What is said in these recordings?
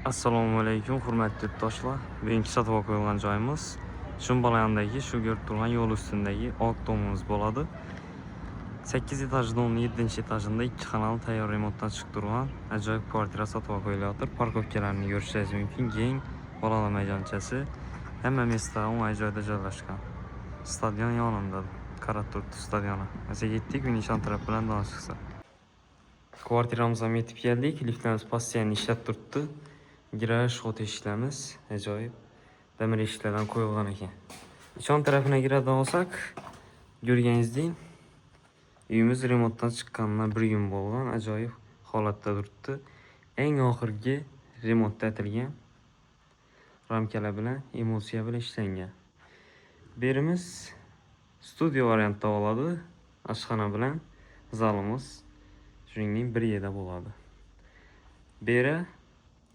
Assalomu alaykum, hurmatli yurtdoshlar. Bugungi sotib qo'yilgan joyimiz Shumbalayondagi shu ko'rib turgan yo'l ustidagi oq domimiz bo'ladi. 8 etajli domning 7-etajida 2 xonali tayyor remontdan chiqib turgan ajoyib kvartira sotib qo'yilyapti. Parkovkalarni ko'rishingiz mumkin. Keng bolalar maydonchasi, hamma mesta o'ng'ay joyda joylashgan. Stadion yonida, Qaraturti stadioni. Asa yetdik, uning nishon taraf bilan tanishsa. Kvartiramizga yetib keldik. Liftlarimiz postoyanno ishlab turibdi. Girish o't eshiklarimiz ajoyib demir eshiklardan qo'yilgan ekan. Nishon tarafiga kiradigan bo'lsak, ko'rganingizdek, uyimiz remontdan chiqqanidan 1 kun bo'lgan, ajoyib holatda turibdi. Eng oxirgi remontda etilgan ramkalar bilan, emulsiya bilan ishlangan. Bu yerimiz studiyo variantda bo'ladi. Oshxona bilan zalimiz shuningdek bir yerda bo'ladi. Bu yerga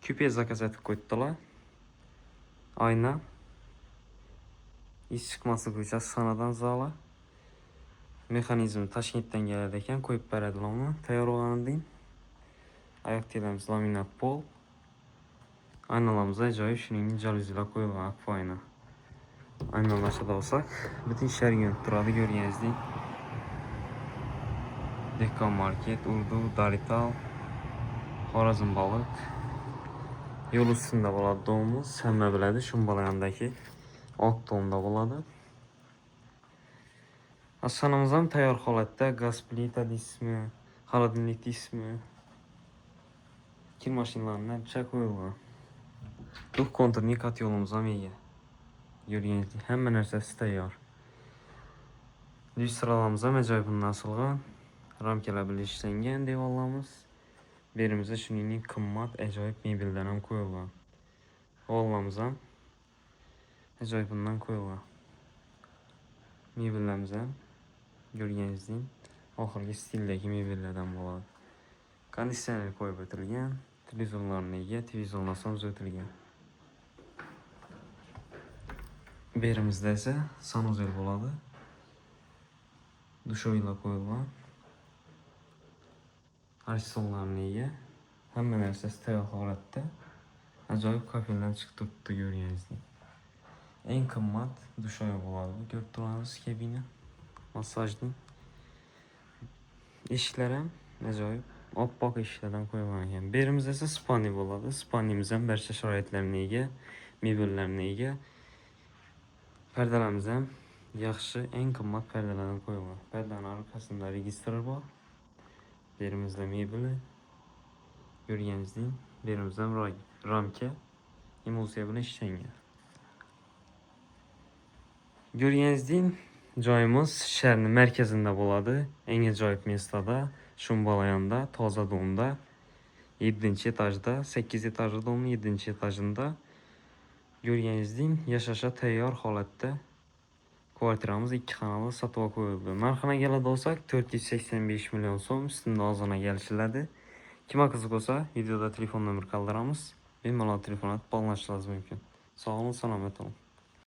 kupe zakaz etib qo'ydilar. Ayna is chiqmasligi uchun oshxonadan zala. Mexanizm Toshkentdan kelar ekan, qo'yib beradilar uni. Tayyor bo'lganidan oyoq telamiz laminat pol. Aynalarimiz ajoyib, shuningdek jaluzilar qo'yilgan akfa oyna. Aynalarga olsak, butun ishlar yonib turadi, ko'rganingizdek. Dehqon market, Urdu, Darital, Xorazm baliq. Yo'l ustida bo'ladi domimiz, hamma biladi, Shumbalayondagi oq domda bo'ladi. Oshxonamiz ham tayyor holatda, gaz plita deysizmi, xolodilnik deysizmi, kir mashinalarini qo'yilgan. Duh konturli kat yo'limiz ham ega. Ko'rganingizdek, hamma narsasi tayyor. Lyustralarimiz ham ajoyib nasilgan, ramkalar bilan ishlangan devorlarimiz. Berimizda shuningdek qimmat ajoyib mebellar ham qo'yilgan. Hollarimiz ham ajoyib bundan qo'yilgan. Mebellarimiz ham ko'rganingizdek oxirgi stildagi mebellardan bo'ladi. Konditsioner qo'yib o'tilgan, televizorlarni ega, televizorlar ham o'tilgan. Berimizda esa sanuzel bo'ladi. Dushoylar qo'yilgan. Archsonlarni ega, hamma narsasi tayyor holatda. Ajoyib kafeldan chiqib turibdi, ko'rganingizdek. Eng qimmat dushoy bo'ladi. Ko'rib turamiz, kabina, massajning. Eshiklar ham ajoyib, oppoq eshiklardan qo'yilgan ekan. Berimizda esa spani bo'ladi. Spanimiz ham barcha sharoitlarga ega, mebellarga ega. Pardalarimiz ham yaxshi, eng qimmat pardalardan qo'yilgan. Pardaning orqasida registr bor. Berimizda mebeli. Ko'rganingizdek, berimizda ham ramka, emulsiya bilan ishlangan. Ko'rganingizdek, joyimiz shaharning markazida bo'ladi. Eng ajoyib mestada, Shumbalayonda, toza domda, 7-etajda, 8 etajli domning 7-etajida. Ko'rganingizdek, yashashga tayyor holatda kvartiramiz 2 xonali sotib qo'yildi. Narxini keladigan bo'lsak, 485 million so'm ustida ozgina kelishiladi. Kimga qiziq bo'lsa, videoda telefon nomer qoldiramiz. Bemalol telefonat bog'lanishingiz mumkin. Sog' olun, salomat olun.